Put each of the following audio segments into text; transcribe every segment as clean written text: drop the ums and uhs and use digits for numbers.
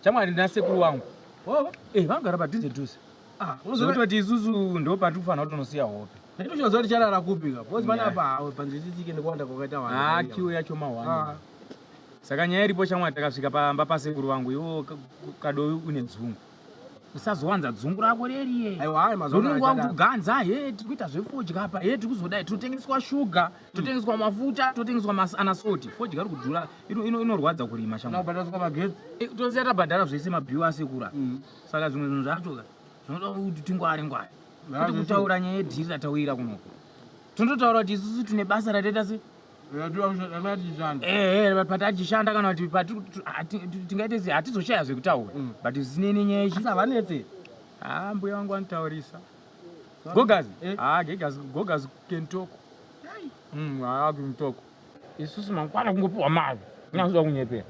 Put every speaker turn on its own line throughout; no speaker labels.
Chamwari ndinasekuru wangu. Vagara padhuze dhuze. Unozokuti kuti isusu ndo patufana kuti unosiya hope.
Ndinochozoti charara kupika. Bosi panapa panzvitsike ndikuwanda kwakaita vanhu.
Kiwo yacho mahwani. Saka nyaya iripo chamwari takasvika pamba pasekuru wangu iwo Kadovi une dzungu. Usazowanza dzungu rako reriye.
Aiwa mazona
wangu ganza tikuita zvefodya apa tikuzodai totengeswa shuga totengeswa mafuta totengeswa anasoti fodya iri kudhura inorwadza kurima
shamwa tabhadhariswa magetsi
toziya tabhadhara zvese mabhiwa asekura saka zvimwe zvinhu zvacho zvinoda kuti tingware kuti kutaura nyaya yedhiri ratawira kunoko tondotaura kuti isusu tine basa rataita se patachishanda kana kuti tingaite se hatizoshaya zvekutaura but zvinene nyaya
ichisavanetse
mbuya wangu anotaurisa gogazi gogazi kentoko kentoko isusu mangwana kungopiwa mari inazoda kunyepera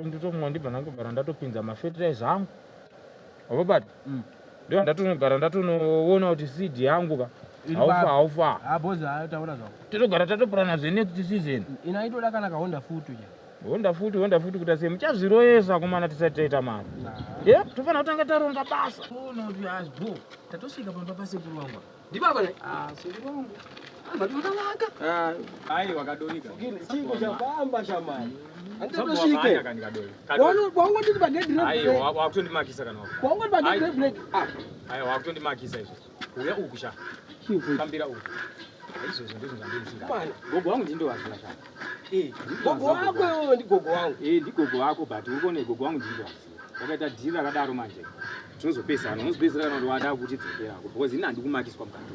nditomwa ndibva ndangogara ndatopinza mafertilizer angu wabati ndo ndatonogara ndatonoona kuti seed yangu haufa totogara tatopurana zvenext season
inaitoda kana kahonda futu
Honda futi kuti ase muchazviroyesa kumana tisati taita mari. Tofana kutanga taronga basa. Kuti asbo tatosvika pamba pasekuru wangu.
Ndibaba
sekuru wangu.
Ndakavaka.
Aiwa Kadovi.
Chingo chapamba shamani.
Anditosvike.
Wangu nditi bagedhi break.
Aiwa wakutondimakisa kana wako.
Wangu ndi bagedhi break.
Aiwa wakutondimakisa izvo. Uya ukusha. Kambira uku. Izvo ndizvo zvandinoziva. Gogo wangu ndindo wazvina shaka.
Gogo wako ndi gogo wangu.
Ndi gogo wako but urikone gogo wangu ndindo wazvina. Wakaita dhiri rakadaro manje. Tinozopesana, unozopesana kana kuti wada kuti dzokera because ini handikumakiswa mukati.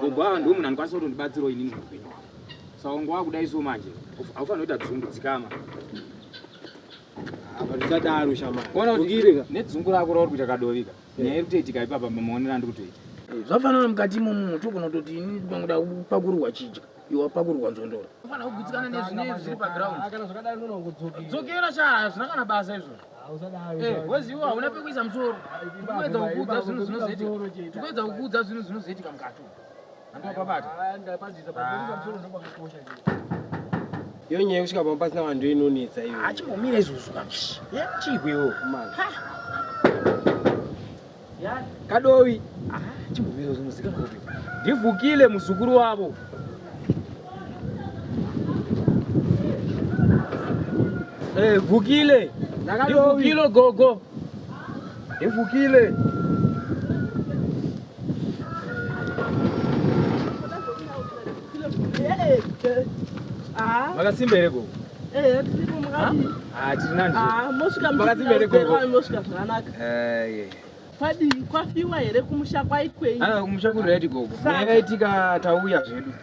Gogo wangu ndiwo munhu andikwanisa kutondibatsirawo inini muupenyu hwangu. Saka wangu wakudai so manje. Haufaniri kuita dzungu dzikama.
Zvadaro shamani.
Ona kuti nedzungu rako rauri kuita Kadovika. Nyaya iri kutoitika ipapa maonero andikutoita.
Zvafanana mukati momunhu tokunototi ini ndinoda kupakurwa chidya iwe pakurwa nzondora ufana kugutsikana nezvinezvi zviri paground
kana zvakadai
dzokera cha zvina kana basa izvo weziwa hauna pekuisa musoro tikuedza kukudza zvinhu zvinozoitika tikuedza kukudza zvinhu zvinozoitika mukati andopapata
iyo nyaya kusvika pamba pasina vanhu inonetsa iyo
achimbomira izvozvo chigwewo
Kadovi
chimbomira zvinozika kopi
ndivhukile muzukuru wavo vhukile ndivhukile gogo ndivhukile makasimba here gogo
tiri Padi kwafiwa here kumusha kwaikwei.
Kumusha kureti gogo. Yakaitika tauya zvedu.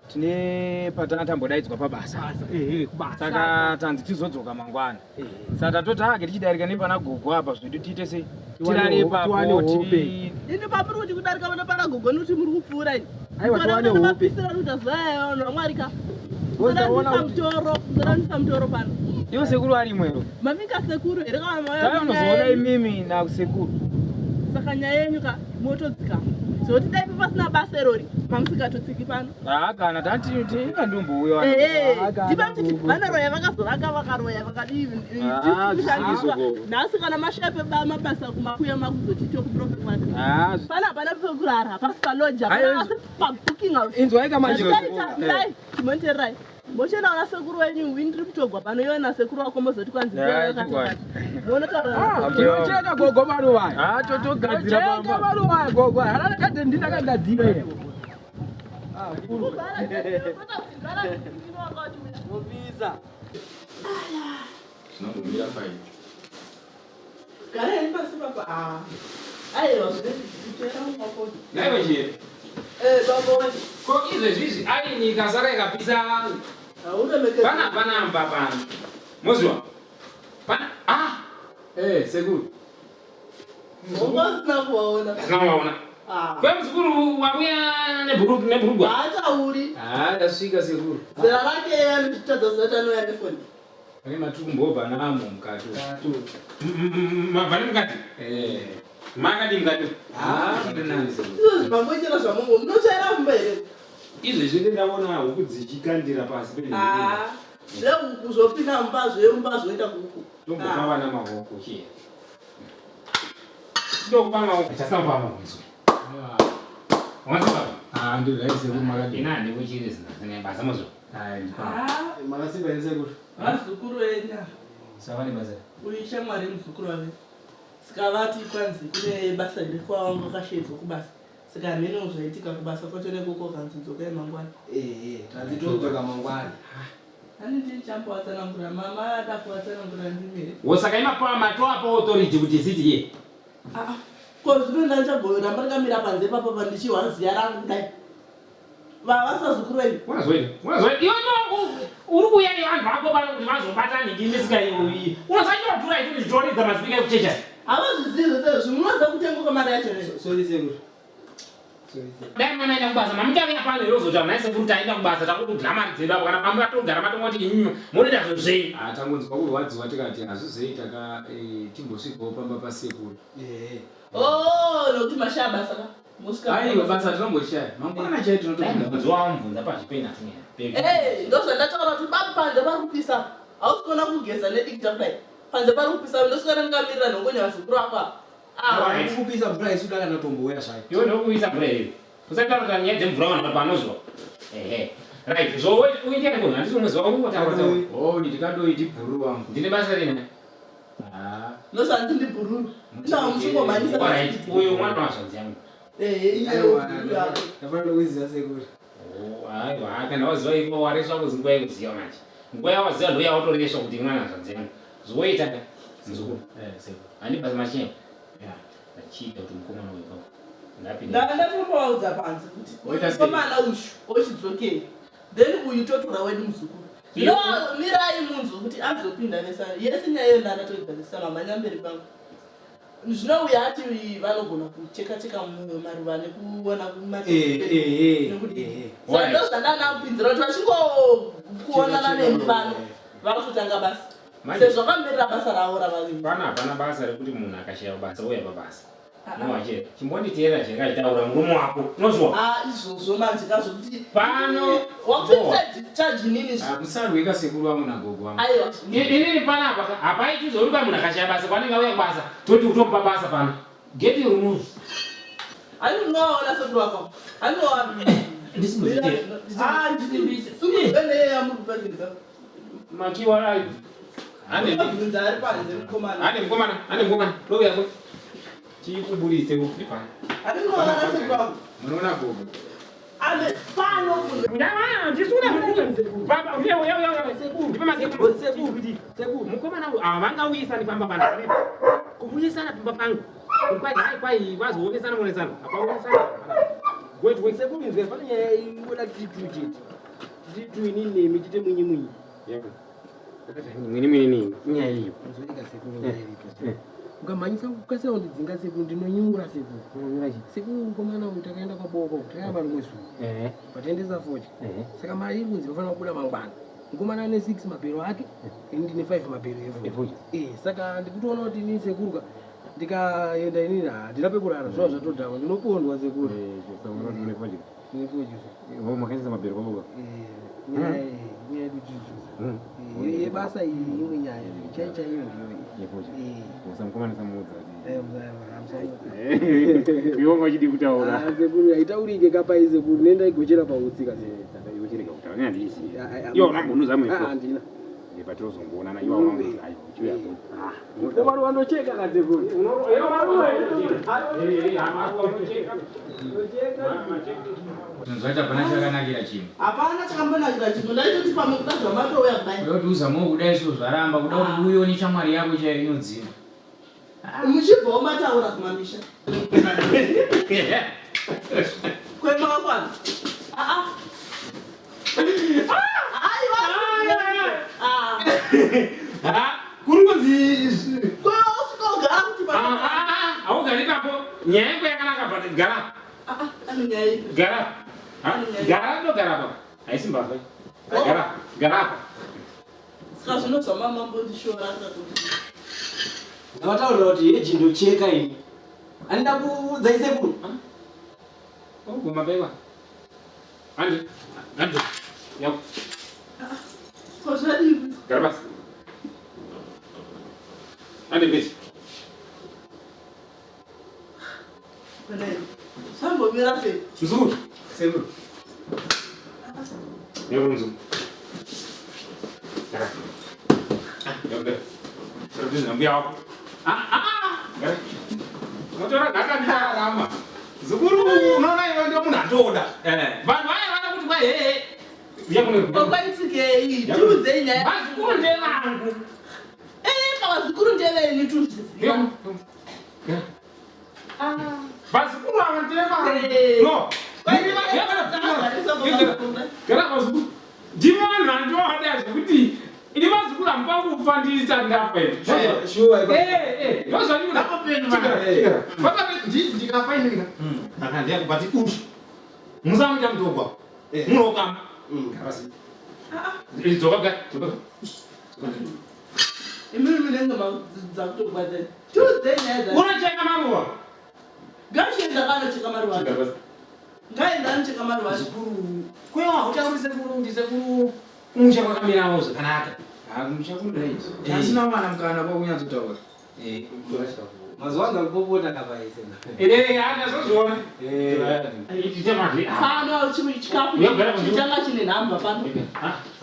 Tine patana tambodaidzwa pabasa.
Kubasa.
Saka tanzi tizodzoka mangwana. Saka totake tichidarika nepana gogo apa zvedu tiite se tirare papo ti.
Ini papiri kuti kudarika pana gogo nuti muri kupfuura ini.
Aiwa tuwane hope.
Pisira kuti zvayo nomwarika. Unoona mutoro pano.
Iwo sekuru ari mwero.
Mavinga sekuru here kana moyo.
Tayo unozoona imimi na sekuru.
Saka nyaya yenyu motodzika zoti dai pasina basa rori mamusingatotsiki pano
kana tati ingandimbouya
ndibati vanaroya vakazovaka vakaroya vakadivi nhasi kana mashepe mabasa kumakuya makuzotite kuprofemati pana hapana pekurara pasi paloja asi pabooking house
inzwaika manje
chimonitererai mochena wana sekuru wenyu windiri kutogwa pano yona sekuru wako mozoti kwanzi
cheka gogo maruva
totogadzira
cheka maruva gogo harana kade ndinakagadzira ine
tinongomira pai
garei pasi papa aiwa
naiwe chiri ko izvezvizvi ari nyika saka ikapisa pana pano moziwa pana sekuru
ungasina kuvaona
kwemuzukuru wakuya nebhurugwa
haatauri
ndasvika sekuru
zera rake anotitadza zoti anoya nefoni
ane matumbo bhanamo mukati mabvane mukati makadi mukati
izvozvi mambochera zvamongo munochaira mumba here
izvezvi ndindaona huku dzichikandira pasi
Leo kuzopinda mbazo ita kuku.
Ndio kwa na mahoko hii. Ndio kwa mahoko. Sasa kwa mahoko. Mwanzo baba.
Ndio raisi kumagadi.
Nani wichiri zina basa mazo.
Magasi baenze kuti.
Vasukuru enya.
Sawa ni baza.
Ulisha mwari muzukuru wake. Sikavati kwanzi kune basa ndikwa wangu kashedzo kubasa. Saka mene uzoitika kubasa kwatone kuko kanzidzo kai mangwani.
Tazitodzoka mangwani.
Ani ndichambo atsanangura mama atapwatsanangura ndimire.
Wosakaima pa mato apo authority kuti city ye.
Ko zvino ndachagoyora marakamira panze papo pandichiwa ziya rangu kudai. Vasazukuru wenyu.
Unazoenda. Iyo no uri kuya nevanhu vako pano kuti vazobatana ngimisika iyi. Unasanyira dhura izvi zvitori dzamazvika kuchecha.
Havazvizivi sezvo munoza kutenga kwamari yacho nezvo.
Sorry sekuru.
Dai mwana aenda kubasa, mamukavira pano irozota naise kuti aenda kubasa takuti dhamari dzedu apo kana pamwe atogara matongoti inyu munoita zvozvei.
Tangonzwa kurwadziwa tikati hazvizei timbosvikawo pamba pasekuru.
Nokuti mashaya basa ka.
Aiwa basa tinomboshaye. Mangwana chai tinotoenda.
Mudziwa wamubvunza pazvipena tinera.
Ndozvandataura kuti panze pari kupisa. Hausikona kugeza nedikita kudai. Panze pari kupisa ndoswera ndikamirira nhongonya vazukuru apa.
Kupisa mvura isuda kana tomboya zvayo.
Iwe ndokuisa mvura iri. Usataura nyaya dzemvura vanhu panozwa. Right. So uite ngo handisi umwe zwa kungotaura.
Ndikadoiti bhuru wangu.
Ndine basa rina.
Ndosati ndi bhuru. Ndamutsingomanisa.
Right. Uyu mwana wazvanzi yangu.
Ndafanira kuziva sekuru.
Aiwa kana waziva ipo wareswa kuzi nguva yekuziva manje. Nguva yawaziva ndo yautoreswa kuti mwana zvanzi yangu. Zvoita ka. Muzukuru.
Sekuru.
Handi basa machemba. Ndachiita kuti mukomana wepapo.
Ndatombavaudza panze kuti mukomana ushu ochidzokei. Then uyu totora wedu muzukuru. Mirai munzwa kuti azopinda nesana. Yesi nyaya iyo ndandatoigarisana manyamberi pangu. Zvinouya ati vanogona kucheka-cheka maruva nekuona kumatiri. Saka ndozvandanakupinzira kuti vachingokuonana nemi vano vakutanga basa. Sezvo vakamirira basa ravo ravaviri.
Hapana basa rekuti munhu akashaya basa uya pabasa. Nowache chimbonditeera zvakataura murume wako. Unozwa?
Izvozvo manje kazvokuti
pano
wakuchaji nini zvo.
Musarwika sekuru wangu nagogo wangu.
Aiwa.
Inini panapa hapaiti zvoruka munhu akashaya basa kwanenge auya kubasa toti utomupa basa pano. Get your rules.
Anoona sekuru wako. Anoona.
Ndisi muzite.
Ndisi. Sunguzvene yamurupandika.
Makiwa ai. Ane mukomana. Lovi yako. Chikuburitse kuti pana.
Anoona sekuru wako.
Munoona gogo.
Ale pano kuno.
Ndisuna baba sekuru. Mukomana vangauyisa pamba pana. Kuuyisana pamba pangu. Kwai vazoonesa monesana. Apaonesana.
Wait sekuru nzwe fanya ngoda kitu cheti. Kitu nini mitite mwinyi.
Yako. Mwini nyaya hiyo.
Nzwika sekuru nyaya hiyo. Ukamanyisa kukasa undidzinga sekuru ndinonyungura sekuru. Sekuru mukomana utakaenda kwa boko kutayamba rumwesu. Patendeza 40. Saka mari kunzi vafana kubuda mangwana. Mukomana ane 6 mapero ake, ndine 5 mapero evo. Saka ndikutoona kuti ni sekuru ndikaenda inini ndinapekurana zvo zvatodhama ndinopondwa sekuru. Ndine 40.
Wewe makaisa mapero kwa boko.
Nyaya dudu. Yebasa imwe nyaya. Chai hiyo ndio.
yeFodya. Usamkomana samuudza.
Mzaya.
Yongo chidi kutaura.
Sekuru aitaurike kapa ize sekuru nenda igochera pautsika
saka igochera kutaura ngandi isi. Yo namunuza mwe.
Ndina.
Patozongoonana iwa wangu ayo chiuya ko.
Komano wanocheka kasekuru.
Yo maruwa. Anocheka. Nzvaita pana chakanakira chinhu.
Hapana chakambonakira chinhu. Ndaitoti pamwe kudazva matouya kudai.
Ndoti uzamawo kudai so zvaramba kuda kuti uyoni chamwari yako chaiyo inodzima.
Muchibvawo mataura kumamisha. Kwema kwana.
Kurunzi.
Kwema kuti baba.
Augari papo. Nyaya yako yakanaka pati gara.
Nyaya.
Gara. Gara ndo gara papo. Haisi mbavha. Gara.
Saka zvinozva mama mbondishora akatoti.
Ndavataurira kuti heji ndocheka ini. Andida kuudza isekuru.
Guma beba. Andi. Yako.
Soshalini.
Garabas. Ande besi.
Bene. Sambo mira fe.
Mzuri. Sema. Yebo mzuri. Gara. Yebo. Sasa Mbuya hapo. Gara. Motora gaka ni rama. Zukuru unaona hiyo ndio mnatoda. Vanhu vaya kuti kwa
Okwaitike iyi tuze ine.
Bazukuru ndevangu.
Bazukuru ndeveni tuze.
Bazukuru ava ndevangu. No. Gara bazukuru. Ndivana ndoda zvekuti ini bazukuru ambangu kufandisa ndafa ino.
Sure.
Ndozvani
Ndakapenda.
Papa ndikafainira. Akandiya kubati ushi. Musamuita mutogwa. Munokama. Basi. Idzoka ga.
Imini mlenga mazakutobata. Tuze ine.
Unacheka maruwa.
Gashi ndakana cheka maruwa. Ngaenda ncheka maruwa.
Zukuru. Kwewa utaurisa kuru kumusha kwakamira mozo kanaka. Kumusha kundai. Asina mwana mkana kwa kunyazo taura.
Mazwanga kupopota kabaise.
Ana zozona. Itema.
Hano chikafu. Chitanga chine namba pano.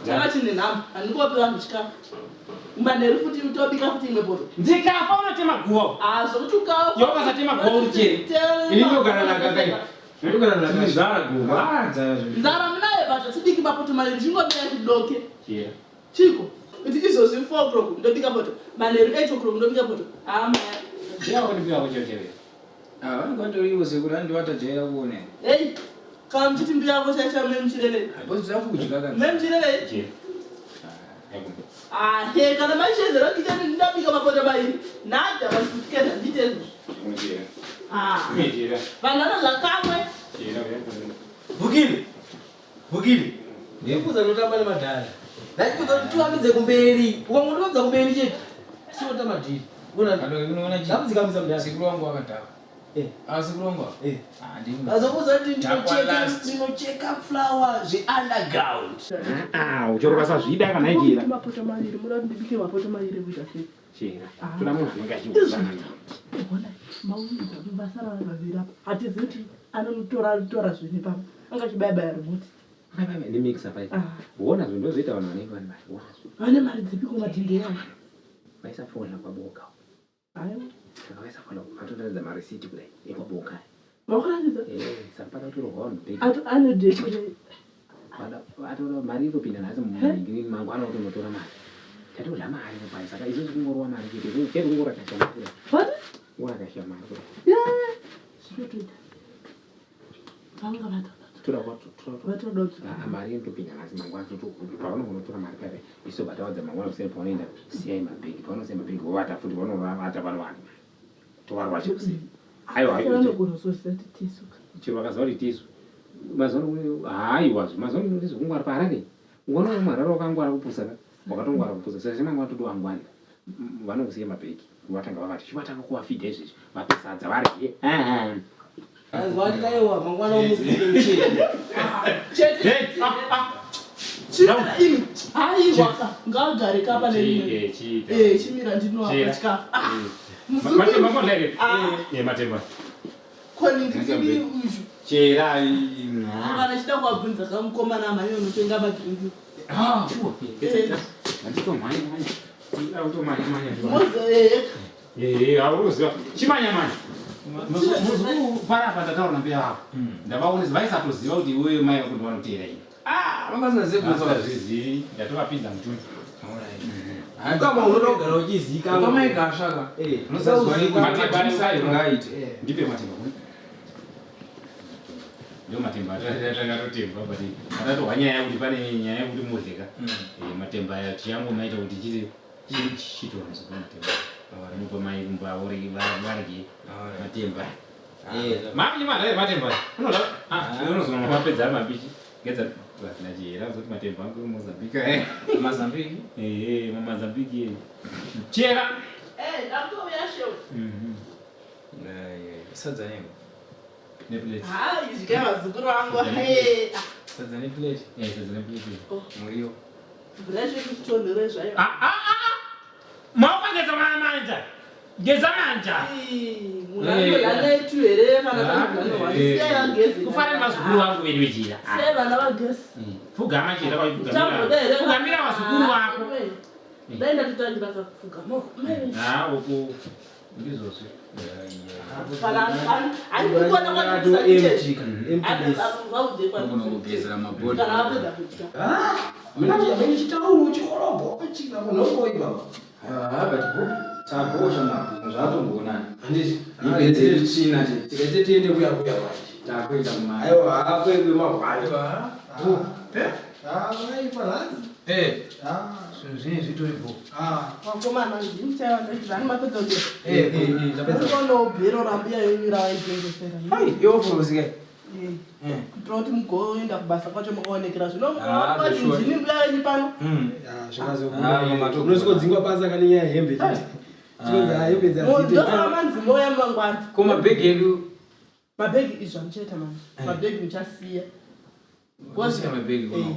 Changa chine namba. Andikopewa chikafu. Mbaneri futi utobika futi imepoto.
Ndikafa unatema guo.
Zokutuka.
Yoka satema guo uche.
Ilindogana na gagai. Ilindogana na gagai.
Zara guo.
Ndara mnaye bata sidiki mapoto mali zvingomira kudoke.
Chihera.
Chiko. It is also 4 o'clock. Ndobika poto. Maneri 8 o'clock ndobika poto.
Ndiyawo ndibya kuchechewe. Vangotoriwo sekuri andiwata jera kuone.
Hey. Kama mchiti mbia yako chacha memchirele.
Bosi zakudya kaka.
Memchirele.
Chihera.
He kana mashezero kitani ndabika mapoto bayi. Nada basukeza nditezwe.
Chihera. Chihera.
Banana zakamwe.
Chihera.
Vugili. Ndikuza notamba madhara. Ndikuza tuamidze kumberi. Ukangotoza kumberi chete. Sio tamadiri.
Unoona chi?
Ndamuzika mudhara.
Sikuru wangu akataka. Sikuru wangu? Ndimo.
Azokuza kuti ndinocheka flower underground.
Uchoro basa zvida kana ikira.
Mapoto maviri muda ndibike mapoto maviri kuita sei.
Chihera. Tuna munhu ngachiuzana.
Bona maunga basara vaviri apa. Hatiziti anotora zvini papa. Anga chibaya remote.
Baba ni mix apa iki. Uona zvinhu ndozoita vanhu vanenge vane mari.
Vane mari dzipi kumatende yavo.
Vaisafona kwaboka.
Ayo.
Vaisafona atotaridza marisiti kudai ekwaboka.
Vakuratidza?
Saka patorwa vanhu bheki.
Anodhekere.
Atora mari irikupinda nhasi mumingiri mangu anotonotora mari. Tatorya mari pai saka izvo zvingorwa mari chete. Chete kungora kashama kudai.
What?
Ngora kashama kudai.
Yeah. Zvinotoita. Vanga vata.
Mari inotopinda nhasi mangu pavanongonotora mari kare iso batawadza mangwana kuseri paunoenda siyai mabhegi paunosiyai mabhegi vovata futi vanovata vanowani tovarwa chekusei chero vakaziva kuti tisu haiwazvo mazuva ano ndizvo kungwara paharare ungona mwarara wakangwara kupusa wakatongwara kupusa saka chemangwana toti wangwarira vanongosiya mabhegi vatanga vakati chivatanga kuvafidha izvezvi vape sadza varye
Azwadaiwa mangwana omuzike mchini.
Chimira ini. Aiwa ngagare kapa neimwe. Chimira ndinoapa chikafu.
Matemba mondleke. Matemba.
Koni ndikini uju.
Chihera.
Kana chida kwabvunza kamukomana amanyo unotenga madrinki.
Chuo. Ndiko manya. Automanya.
Moze.
Auruziva. Chimanya. Muzukuru parapa ndataura mbira wako. Ndavaonesa vaisatoziva kuti iwewe mai vakuti vanoteera ini.
Vangazina
zezvizvi ndatovapinza mutuni.
Kama unogara uchizika.
Kama ikashaka.
Ndipe matemba. Ndio matemba atatotemba but atatohwa nyaya kuti pane nyaya yekuti murheka. Matemba aya tiyangu maita kuti chitora muzopa matemba. Mupa mai kumba uri varye matemba. Mami mara matemba. Unoda unozona mapedza mabichi. Ngedza na Chihera zoti matemba angu Mozambique. Mozambique? Mozambique. Chihera.
Ndakuya show.
Sadza nemo.
Neplate.
Izvika vazukuru vangu.
Sadza neplate.
Sadza neplate.
Muriwo.
Vreshe kutonere zvayo.
Maupangeza manja. Geza manja.
Munhu lanetu here kana kana
kufanele mazukuru wangu wedwejira.
Sevana vagesi.
Fugama chira kwa fugamira. Fugamira wazukuru wako.
Ndaenda tutangira kufugama.
Uku ndizose.
Wakomana ndimchawa ndizvani mapedzoke. Ndinobhero rambia yoira waitengesera.
Hai, yoforosike.
Kutroti mugoenda kubasa kwacho makaonekera zvino ndini Mbuya yenyu pano.
Unozikodzinga basa kana nyaya hembe chete. Chinoza hembe dzazite.
Ndosama manzimo ya mangwana.
Koma bag yedu.
Mabhegi izvamucheta mani. Mabhegi muchasiya.
Kwasika mabag koma.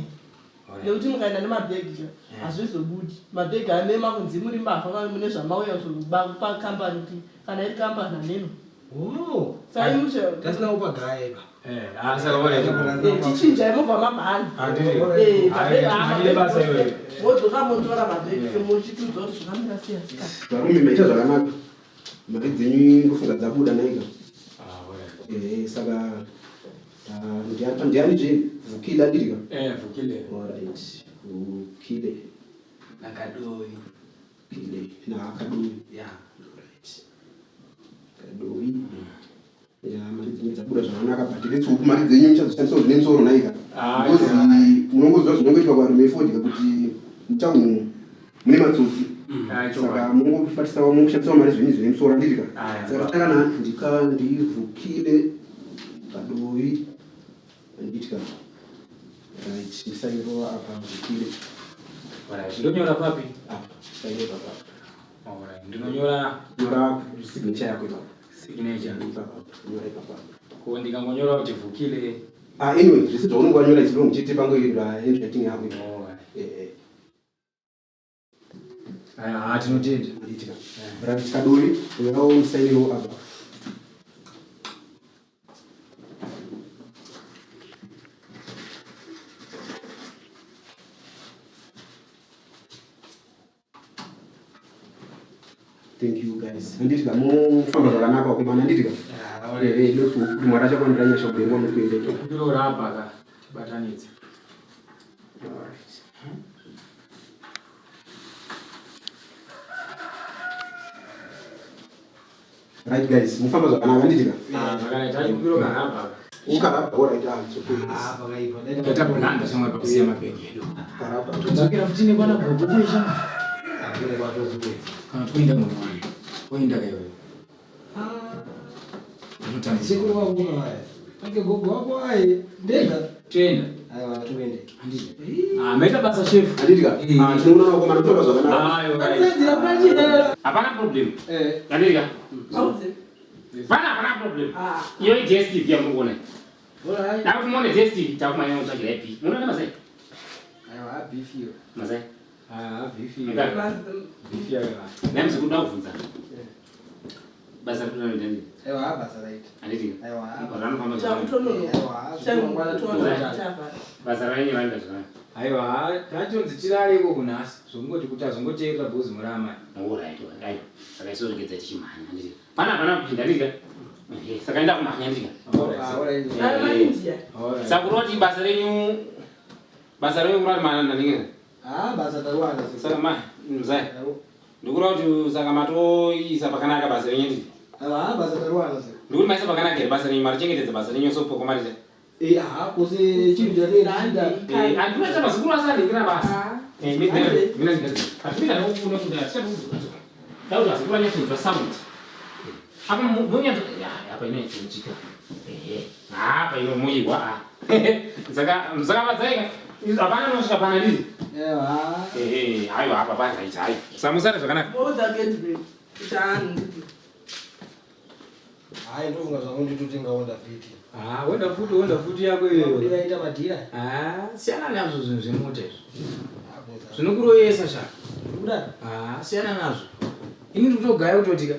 Nekuti mukaenda nemabhegi hazvizobudi. Mabhegi ane makunzi muri mbavha kana mune zvamauya pakambani kuti kana iri kambani haneno. Sai mushe
tasina upagaya ipa.
Tichinjai mubva mabhani. Wodzoka motora mabhegi muchitiudza kuti zvakamira sei asika.
Varume maita zvakanaka. Mari dzenyu ngofunga dzabuda naika. Saka ndiani je vukile adirika.
Vukile.
Alright. Vukile.
Nakadovi.
Vukile na Kadovi.
Yeah.
Alright. Kadovi. Mari dzenyu dzabuda zvakanaka but let's mari dzenyu muchazoshandisa zvinenzoro naika. Because munongoziva zvinongoitwa kwarume yeFodya kuti mutauno mune matsotsi. Saka mungobatisa mushandisa mari zvenyu zvinemusoro adirika. Saka takana ndivukile Kadovi. Nditika. Right, ndisairo apa vukile.
Alright, ndonyora papi?
Sairo papa.
Alright, ndinonyora
signature yako ipa.
Signature
papa. Nyora papa.
Ko ndikangonyora kuti vukile.
Anyway, this is the only one you like to chete pango handwriting yako ipa.
Tinotenda.
Nditika. Right, Kadovi, unaona sairo apa. Thank you guys. Nditika mufamba zvakanaka kumana nditika. Lofu mwara chako ndiranya shobhengo mukwende.
Kupiro rapa batanidza.
Alright. Right guys, mufamba zvakanaka nditika.
Zvakanaka kupiro rapa.
Ukarapa alright so cool.
Pakaipa. Ndata kulanda somwe pakusiya mabhegi edu.
Karapa.
Tudzokera mutini kwana bhuku kuisha.
Akule kwatozi.
Kana kuinda munhu. Kuinda kaiwe.
Sikuru wangu haya. Ake gogo wako haya. Ndega.
Tenda.
Aiwa tuende.
Andije. Meta basa chef.
Andika. Tunaona kwa matoka zvakanaka.
Ayo guys.
Sadzira pachira.
Hapana problem. Andika.
Auze.
Hapana problem. Iyo DSTV ya muone.
Alright.
Na kumone DSTV takumanya utakira ipi. Munaona mazai?
Aiwa beef hiyo.
Mazai.
Beef hiyo.
Beef ya.
Nemse kuda kuvunza. Basa kuna ndani.
Aiwa basa right.
Andika.
Aiwa.
Barano kama
Chamutonono.
basa ranyi vanga zvana.
Aiwa, tatonzi tirareko kunasi. Zvongoti kuti azongoteera bhuzi murama.
Alright, ayo. Saka iso ngedza tichimanya ndiri. Pana kupinda ndika. Saka enda kumanya ndika.
Alright.
Saka kuti basa renyu kurati mana ndinge.
Basa tarwana.
Saka mzai. Ndikura kuti saka matoisa pakanaka basa renyu ndiri.
Basa tarwana saka.
Ndikuri maisa pakanaka basa renyu marichengetedza basa renyu sopo komarita.
Kuse chibira nenda.
Andinoita mazikuru asadikira basa. Mina ndikazi. Atumira nokufuna kuti achatukuza. Dauda azikura nyafunzwa sound. Apa munya apa ine chinchika. Apa ino muyiwa. Saka madzaika. Apana nosvika pana ndizi. Hayo apa pana ichi hayo. Samusara zvakanaka.
Moza gendwe. Chanu.
Hayi ndovunga zvangu nditotenga onda fiti.
Wenda futi yako iyo.
Ndikaita madhira.
Siyana nazvo zvinhu zvemota izvo. Zvinokuroyesa sha.
Kudai.
Siyana nazvo. Ini ndikutogaya kutotika.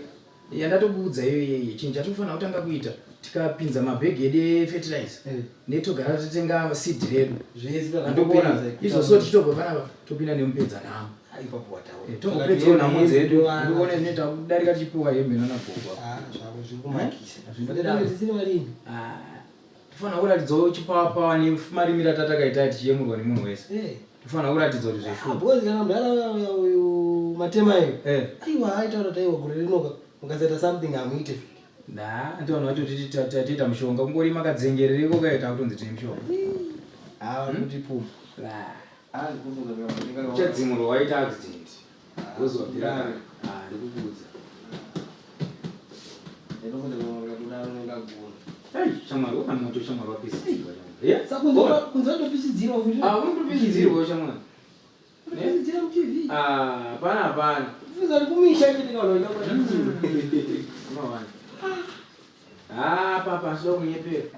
Yandatobudza iyoyi chinhu chatinofanira kutanga kuita tikapinza mabhegi edu efertilizer netogara totenga seed redu zvesitokona izvo tichitobva panapa topinda nemupedza namo
ipapo watawo
tongopedzawo nhamo dzedu ndikuona zvinoita kudarika chipuwa hembe nanabhogwa
zvavo zvikumakisa zvisina marini
tofanira kuratidzawo chipawa nemarimiro atatakaita tichiyemurwa nemunhu wese tofanira kuratidza kuti zvefu
because kana mudhara uyu matema iyo aiwa aitaura kuti aiwa gore rinoka mukasaita something amuite
ndinoona kuti tatiita mushonga kungori makadzengerereko kaita kutonzi tine mushonga
kuti pum
uchadzimurwa waita accident wozobvira ndikukudza shamwari una moto shamwari wapisidzirwa
kunzatopisidzirwa
unotopisidzirwa shamwari hapana
Fizari kumisha chete kaloida
papa sio kunyepe.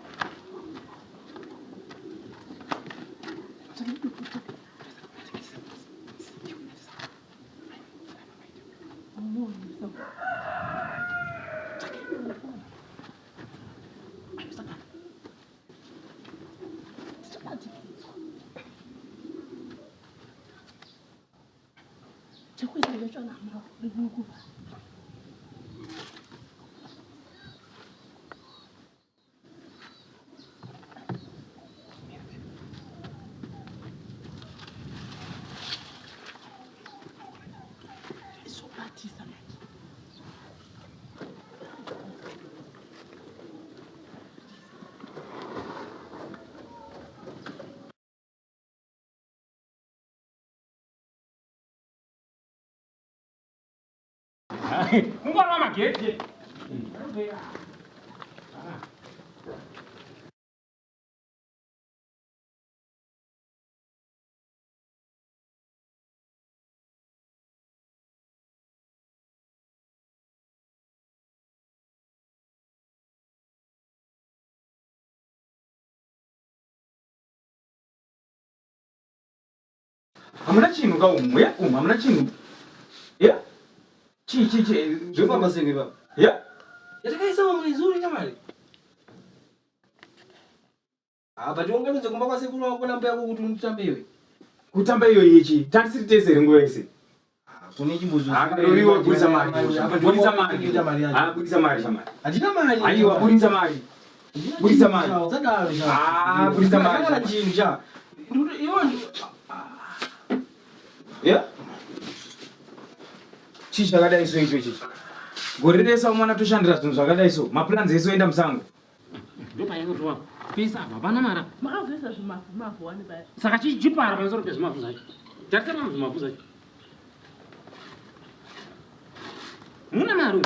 Ungora magete. Hamuna chinhu kaumwe, hamuna chinhu. Yeah. Chi.
Jova masengi baba.
Yeah.
Yatakaisa mzuri nyamari. But unganze kumba kwa sekuru wako Mbuya kuti unitambewe.
Kutamba iyo yichi, tatisiri tese nguva yese.
Kune chimbuzo.
Akadoriwa budisa mari. Budisa mari shamari.
Atina mari.
Aiwa budisa mari. Budisa mari.
Zadaro.
Budisa mari.
Kana chinhu cha. Iwo
Yeah. Chichi chakadai so icho chichi. Gore resa umwana toshandira zvinhu zvakadai so. Maplans ese oenda musango.
Ndopa yangu tuwa. Pesa hapana mara.
Makavesa zvimafu wani baya.
Saka chichipara pamusoro pezvimafu zvacho. Tarisema zvimafu zvacho. Muna mari.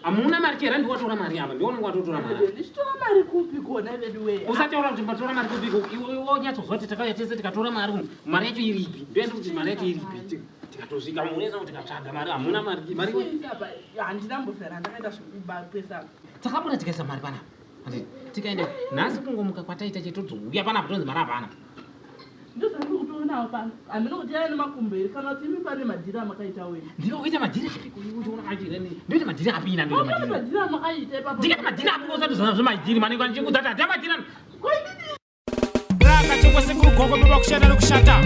Amuna mari kera ndiwatora mari apa. Ndione ngwatotora mari.
Ndichitora mari kupi kona veduwe.
Usataura kuti mbatora mari kupi. Iwe wonyatsoziva kuti takauya tese tikatora mari. Mari yacho iri ipi? Ndoenda kuti mari yacho iri ipi. Tikatosvika munesa kuti tikatsvaga mari amuna mari. Mari
handina mbofera ndakaenda zvekubapesa.
Takapura tikaisa mari panapa. Tikaenda nhasi kungomuka kwataita chetodzobuya panapa tonzi mari hapana.
Ndozvandiri kutoonawo pano. Handina kuti yaya nemakumberi kana kuti imi pane madhiri amakaita wena.
Ndiro kuita madhiri api kuchiona achira ne. Ndoita madhiri api ina ndoita madhiri.
Madhiri amakaita ipapo.
Ndikaita madhiri api kusatozana zvemadhiri mani kwani chikudza tata madhiri.
Kachongwe sekuru gongo baba kushanda nokushata.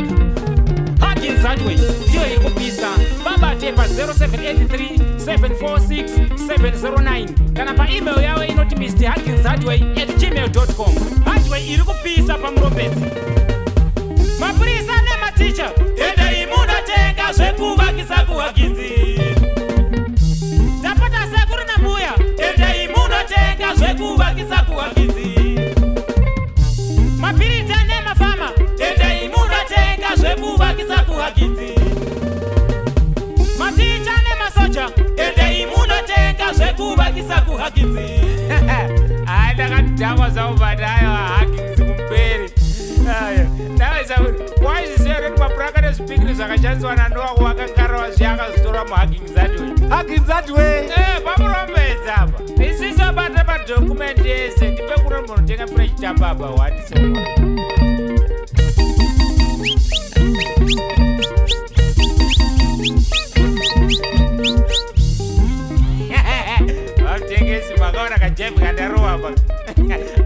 Kachongwe ndiyo irikupisa. Babate pa 0783 746 709 kana pa email yawe inoti mr.hakinsajwe@gmail.com. Hajwe irikupisa pa Murombedzi. Mapurisa nematicha endai munotenga zvekuvakisa kuHakinzi. Tapota sekuru na Mbuya endai munotenga zvekuvakisa kuHakinzi. Mapirita nemafama endai munotenga zvekuvakisa kuHakinzi. Maticha nemasoja endai munotenga zvekuvakisa kuHakinzi. Ndakadhakwa zvawo badayo hakinzi kumberi. Waizisere mapuraka nezvipikiri zvakashandiswa nandoa wakagarawa zviyakazotora muHakinzadwe. Pamurombedzi apa. Isiso abata madokumenti ese ndipe kunombonotenga fresh chapapa 1 so 1. wese vakaona kajefu kandarowa pa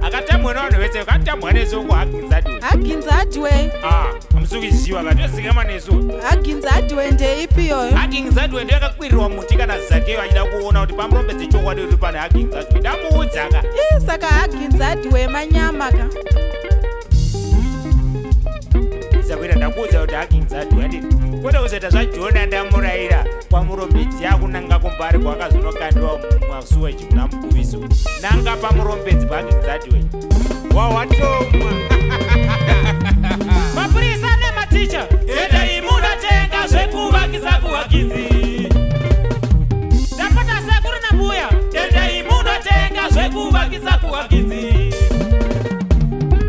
akatamwa navanhu vese akatamwa nesu kuhaginzadwe
haginzadwe
amusukiziwa katozikama nesu
haginzadwe ndeipi yoyo
haginzadwe ndo yakakwirirwa muti kana zakeyo achida kuona kuti pamurombedze chokwadi uri pane haginzadwe ndamuudzaka
saka haginzadwe manyamaka
isakuita ndakuudza kuti haginzadwe anditi kwete kuzoita zvajona ndamurayira kwamurombedzi yakunanga kumbari kwakazonokandiwa mumasuweji kuna mukuviso nanga pamurombedzi pahaginzadwe wawatomwa mapurisa nematicha endai munatenga zvekuvakisa kuhaginzi ndapota sekuru nambuya endai munatenga zvekuvakisa kuhaginzi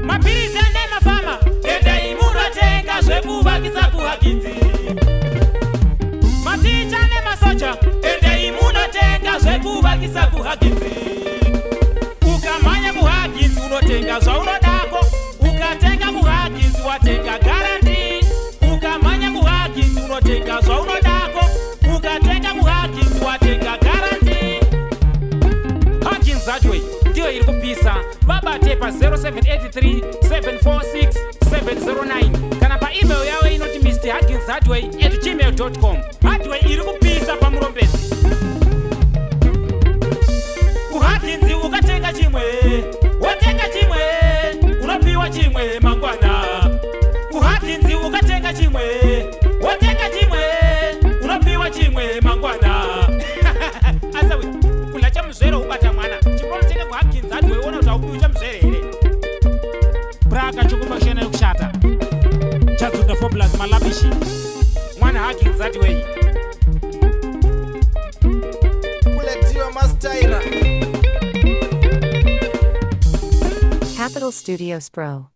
mapirisa nemafama endai munatenga zvekuvakisa kuhaginzi maticha nemasoja endai munatenga zvekuvakisa kuhaginzi ukamhanya kuhaginzi unotenga zvaunodako ukatenga kuhaginzi watenga garanti ukamhanya kuhaginzi unotenga zvaunodako ukatenga kuhaginzi watenga garanti haginzadwe ndiyo iri kupisa vabate pa 0783746709 kana paemail yavo inoti mrhaginzadway@gmail.com hadway iri kupisa pamurombedzi kuhaginzi ukatenga chimwe watenga chimwe unopiwa chimwe mangwana kuhaginzi ukatenga chimwe watenga chimwe unopiwa chimwe mangwana asawe kula cha muzvere ubata mwana chimbonotenga kuhaginzi hadway ona kuti aupiwi cha muzvere here braga chokumakshena yokushata chadzunda formulas malabishi mwana haginzi hadway
kuletiwa mastaira
Capital Studios Pro.